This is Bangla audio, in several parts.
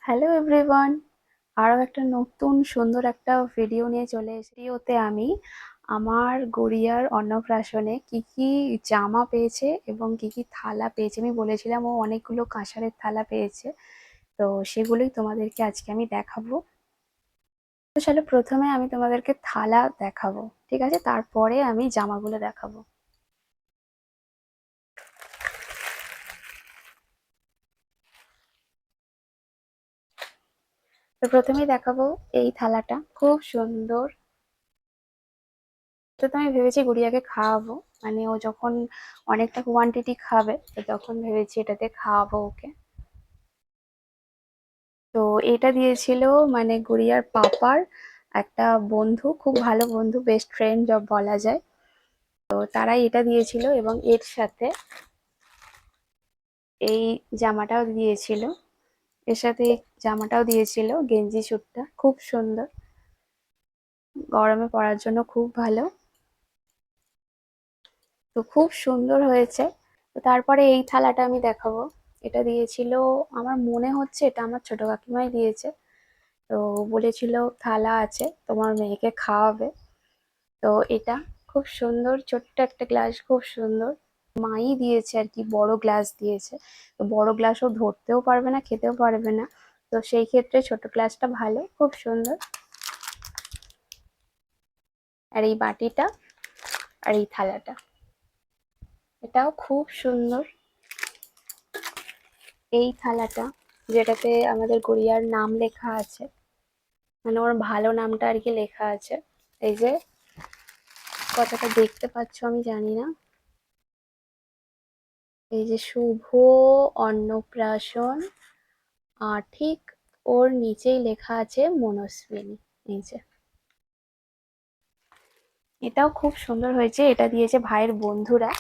হ্যালো এভরিওয়ান, আরও একটা নতুন সুন্দর একটা ভিডিও নিয়ে চলে এসেছি। ভিডিওতে আমি আমার গুড়িয়ার অন্নপ্রাশনে কি কি জামা পেয়েছে এবং কি কি থালা পেয়েছে। আমি বলেছিলাম ও অনেকগুলো কাঁসারের থালা পেয়েছে, তো সেগুলোই তোমাদেরকে আজকে আমি দেখাবো। তো চলো প্রথমে আমি তোমাদেরকে থালা দেখাবো, ঠিক আছে? তারপরে আমি জামাগুলো দেখাবো। তো প্রথমেই দেখাবো এই থালাটা, খুব সুন্দর। তো আমি ভেবেছি গুড়িয়াকে খাওয়াবো, মানে ও যখন অনেকটা কোয়ান্টিটি খাবে তো তখন ভেবেছি এটাতে খাওয়াবো ওকে। তো এটা দিয়েছিল মানে গুড়িয়ার পাপার একটা বন্ধু, খুব ভালো বন্ধু, বেস্ট ফ্রেন্ড যা বলা যায়। তো তারাই এটা দিয়েছিল এবং এর সাথে এই জামাটাও দিয়েছিল। এর সাথে এই জামাটাও দিয়েছিল, গেঞ্জি স্যুটটা খুব সুন্দর, গরমে পরার জন্য খুব ভালো। তো খুব সুন্দর হয়েছে। তো তারপরে এই থালাটা আমি দেখাবো। এটা দিয়েছিল, আমার মনে হচ্ছে এটা আমার ছোট কাকিমাই দিয়েছে। তো বলেছিল থালা আছে, তোমার মেয়েকে খাওয়াবে। তো এটা খুব সুন্দর, ছোট্ট একটা গ্লাস, খুব সুন্দর। মাই দিয়েছে আর কি, বড় গ্লাস দিয়েছে। তো বড় গ্লাসও ধরতেও পারবে না, খেতেও পারবে না। তো সেই ক্ষেত্রে ছোট গ্লাসটা ভালো, খুব সুন্দর। আর এই বাটিটা আর এই থালাটা, এটাও খুব সুন্দর। এই থালাটা যেটাতে আমাদের গড়িয়ার নাম লেখা আছে, মানে ওর ভালো নামটা আর কি লেখা আছে। এই যে কতটা দেখতে পাচ্ছ আমি জানি না, এই যে শুভ অন্নপ্রাশন, আর ঠিক ওর নিচেই লেখা আছে মনস্বিনী। এই যে এটাও খুব সুন্দর হয়েছে, এটা দিয়েছে ভাইয়ের বন্ধুরা।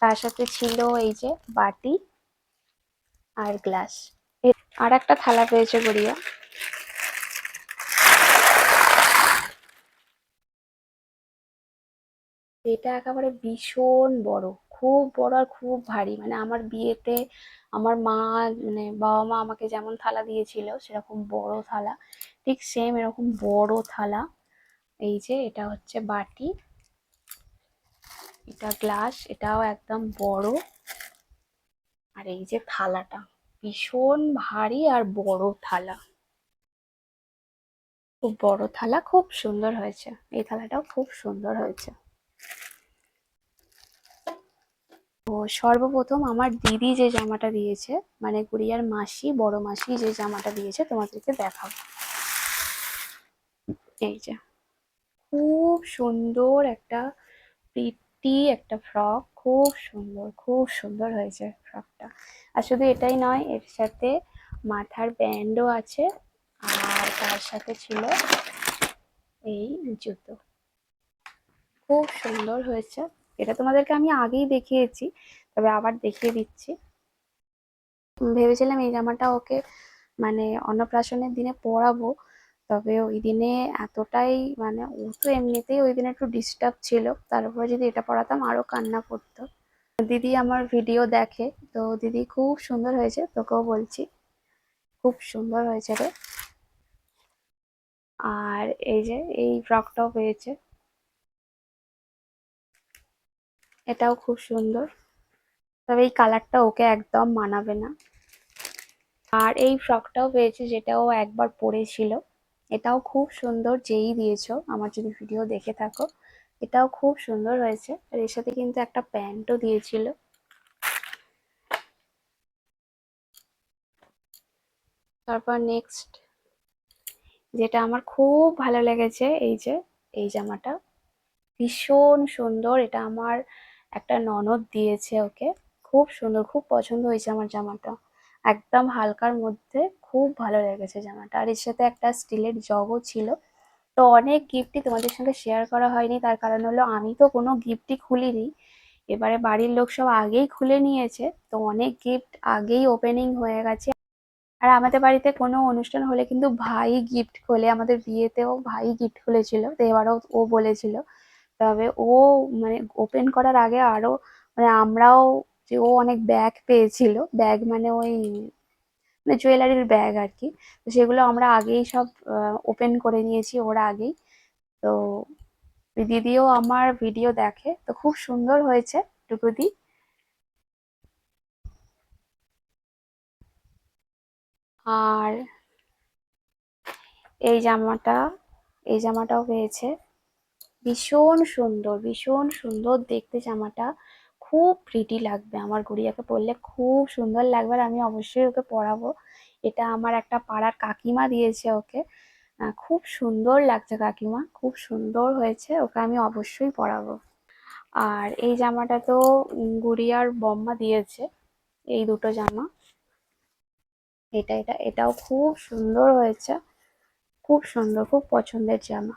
তার সাথে ছিল এই যে বাটি আর গ্লাস। আর একটা থালা পেয়েছে গড়িয়া। এটা একেবারে ভীষণ বড়, খুব বড় আর খুব ভারী। মানে আমার বিয়েতে আমার মা, মানে বাবা মা আমাকে যেমন থালা দিয়েছিল সেরকম বড় থালা, ঠিক সেম এরকম বড় থালা। এই যে এটা হচ্ছে বাটি, এটা গ্লাস, এটাও একদম বড়। আর এই যে থালাটা ভীষণ ভারী আর বড় থালা, খুব বড় থালা, খুব সুন্দর হয়েছে। এই থালাটাও খুব সুন্দর হয়েছে। তো সর্বপ্রথম আমার দিদি যে জামাটা দিয়েছে, মানে গুড়িয়ার মাসি, বড় মাসি যে জামাটা দিয়েছে তোমাদেরকে দেখাবো। এই যে খুব সুন্দর একটা প্রিটি একটা ফ্রক, খুব সুন্দর, খুব সুন্দর হয়েছে ফ্রকটা। আর শুধু এটাই নয়, এর সাথে মাথার ব্যান্ডও আছে, আর তার সাথে ছিল এই জুতো। খুব সুন্দর হয়েছে। এটা তোমাদেরকে আমি আগেই দেখিয়েছি, তবে আবার দেখিয়ে দিচ্ছি। ভেবেছিলাম এই জামাটা ওকে মানে অন্নপ্রাশনের দিনে পরাবো, তবে ওই দিনে এতটাই মানে ও তো এমনিতেই ওই দিনে একটু ডিস্টার্ব ছিল, তার উপরে যদি এটা পরাতাম আরো কান্না করতো। দিদি আমার ভিডিও দেখে, তো দিদি খুব সুন্দর হয়েছে, তোকেও বলছি খুব সুন্দর হয়েছে রে। আর এই যে এই ফ্রকটাও পেয়েছে, এটাও খুব সুন্দর, তবে এই কালারটা ওকে একদম মানাবে না। আর এই ফ্রকটাও পেয়েছে, যেটাও একবার পরেছিল, এটাও খুব সুন্দর। যেই দিয়েছো আমার যদি ভিডিও দেখে থাকো, এটাও খুব সুন্দর হয়েছে। আর এর সাথে কিন্তু একটা প্যান্টও দিয়েছিল। তারপর নেক্সট যেটা আমার খুব ভালো লেগেছে, এই যে এই জামাটা ভীষণ সুন্দর। এটা আমার একটা ননদ দিয়েছে ওকে, খুব সুন্দর, খুব পছন্দ হয়েছে আমার জামাটা, একদম হালকার মধ্যে, খুব ভালো লেগেছে জামাটা। আর এর সাথে একটা স্টিলের জগও ছিল। তো অনেক গিফটই তোমাদের সঙ্গে শেয়ার করা হয়নি, তার কারণ হলো আমি তো কোনো গিফটই খুলিনি। এবারে বাড়ির লোক সব আগেই খুলে নিয়েছে, তো অনেক গিফট আগেই ওপেনিং হয়ে গেছে। আর আমাদের বাড়িতে কোনো অনুষ্ঠান হলে কিন্তু ভাই গিফট খোলে, আমাদের বিয়েতেও ভাই গিফট খুলেছিল, তো এবারও ও বলেছিল। তবে ও মানে ওপেন করার আগে আরো মানে আমরাও, যে ও অনেক ব্যাগ পেয়েছিল, ব্যাগ মানে ওই মানে জুয়েলারির ব্যাগ আর কি। তো সেগুলো আমরা আগেই সব ওপেন করে নিয়েছি ওরা আগেই। তো দিদিও আমার ভিডিও দেখে, তো খুব সুন্দর হয়েছে টুকুদি। আর এই জামাটা, এই জামাটাও পেয়েছে, ভীষণ সুন্দর, ভীষণ সুন্দর দেখতে জামাটা। খুব প্রিটি লাগবে, আমার গুড়িয়াকে পরলে খুব সুন্দর লাগবে, আর আমি অবশ্যই ওকে পরাবো। এটা আমার একটা পাড়ার কাকিমা দিয়েছে ওকে। খুব সুন্দর লাগছে কাকিমা, খুব সুন্দর হয়েছে, ওকে আমি অবশ্যই পরাবো। আর এই জামাটা তো গুড়িয়ার বম্মা দিয়েছে, এই দুটো জামা। এটাও খুব সুন্দর হয়েছে, খুব সুন্দর, খুব পছন্দের জামা।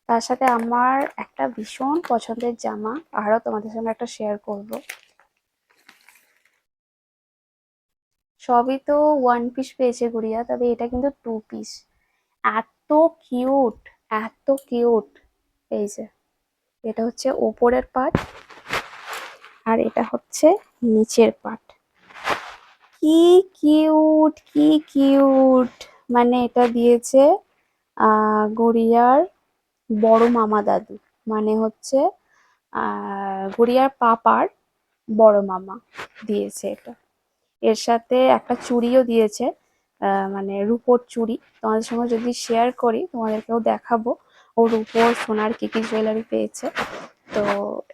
তার সাথে আমার একটা ভীষণ পছন্দের জামা আরো তোমাদের সঙ্গে একটা শেয়ার করব। সবই তো ওয়ান পিস পেয়েছে গুড়িয়া, তবে এটা কিন্তু টু পিস। এত কিউট, এত কিউট। এই যে এটা হচ্ছে ওপরের পার্ট, আর এটা হচ্ছে নিচের পার্ট। কি কিউট, কি কিউট। মানে এটা দিয়েছে গুড়িয়ার বড় মামা দাদু, মানে হচ্ছে গুড়িয়ার পাপার বড় মামা দিয়েছে এটা। এর সাথে একটা চুড়িও দিয়েছে, মানে রূপোর চুড়ি। তোমাদের সঙ্গে যদি শেয়ার করি তোমাদেরকেও দেখাবো ও রূপোর সোনার কি কি জুয়েলারি পেয়েছে। তো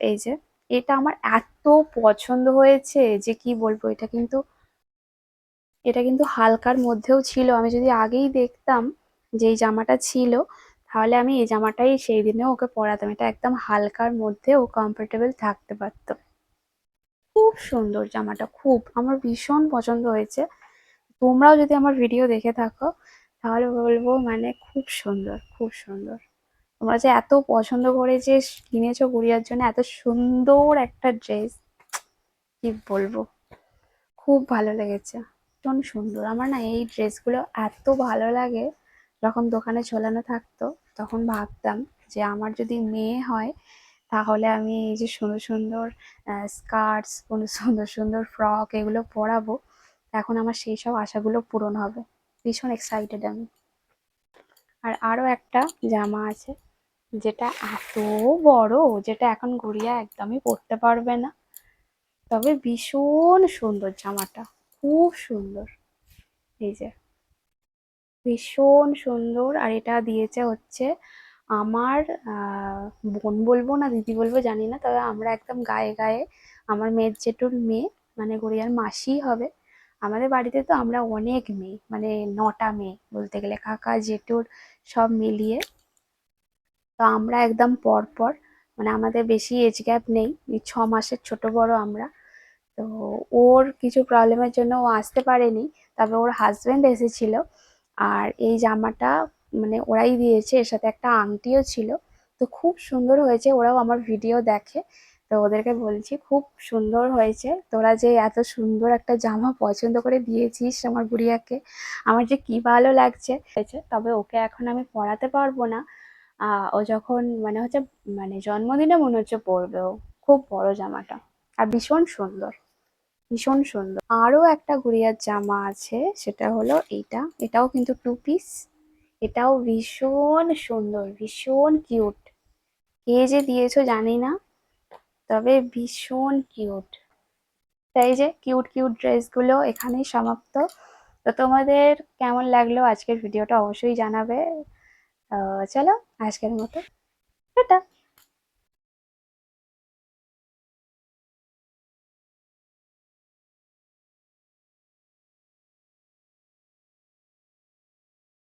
এই যে এটা আমার এত পছন্দ হয়েছে যে কি বলবো। এটা কিন্তু হালকার মধ্যেও ছিল, আমি যদি আগেই দেখতাম যে এই জামাটা ছিল, তাহলে আমি এই জামাটাই সেই দিনেও ওকে পরাতাম। এটা একদম হালকার মধ্যে ও কমফোর্টেবল থাকতে পারতো। খুব সুন্দর জামাটা, খুব আমার ভীষণ পছন্দ হয়েছে। তোমরাও যদি আমার ভিডিও দেখে থাকো তাহলে বলবো মানে খুব সুন্দর, খুব সুন্দর। তোমরা যে এত পছন্দ করে যে কিনেছো গুড়িয়ার জন্য এত সুন্দর একটা ড্রেস, কি বলবো, খুব ভালো লেগেছে, ভীষণ সুন্দর। আমার না এই ড্রেসগুলো এত ভালো লাগে, যখন দোকানে ঝোলানো থাকতো তখন ভাবতাম যে আমার যদি মেয়ে হয় তাহলে আমি এই যে সুন্দর সুন্দর স্কার্টস, কোনো সুন্দর সুন্দর ফ্রক এগুলো পরাবো। এখন আমার সেই সব আশাগুলো পূরণ হবে, ভীষণ এক্সাইটেড আমি। আর আরো একটা জামা আছে, যেটা এত বড়, যেটা এখন গুড়িয়া একদমই পরতে পারবে না, তবে ভীষণ সুন্দর জামাটা, খুব সুন্দর। এই যে ভীষণ সুন্দর। আর এটা দিয়েছে হচ্ছে আমার বোন বলবো না দিদি বলবো জানি না, তবে আমরা একদম গায়ে গায়ে আমার মেয়ের জেঠুর মেয়ে, মানে গড়িয়ার মাসি হবে। আমাদের বাড়িতে তো আমরা অনেক মেয়ে, মানে 9টা মেয়ে বলতে গেলে, কাকা জেঠুর সব মিলিয়ে। তো আমরা একদম পর পর, মানে আমাদের বেশি এজ গ্যাপ নেই, এই 6 মাসের ছোট বড় আমরা। তো ওর কিছু প্রবলেমের জন্য ও আসতে পারেনি, তবে ওর হাজবেন্ড এসেছিল। আর এই জামাটা মানে ওরাই দিয়েছে, এর সাথে একটা আংটিও ছিল। তো খুব সুন্দর হয়েছে, ওরাও আমার ভিডিও দেখে। তো ওদেরকে বলছি খুব সুন্দর হয়েছে, তোরা যে এত সুন্দর একটা জামা পছন্দ করে দিয়েছিস আমার গুড়িয়াকে, আমার যে কি ভালো লাগছে। তবে ওকে এখন আমি পরাতে পারবো না। ও যখন মানে হচ্ছে, মানে জন্মদিনে মনে হচ্ছে পরবে ও। খুব বড় জামাটা, আর ভীষণ সুন্দর, ভীষণ সুন্দর। আরো একটা গুড়িয়ার জামা আছে, সেটা হলো এইটা। এটাও কিন্তু টু পিস, এটাও ভীষণ সুন্দর, ভীষণ কিউট। কে যে দিয়েছো জানি না, তবে ভীষণ কিউট। তাই যে কিউট কিউট ড্রেসগুলো এখানেই সমাপ্ত। তো তোমাদের কেমন লাগলো আজকের ভিডিওটা অবশ্যই জানাবে। চলো আজকের মতো টাটা।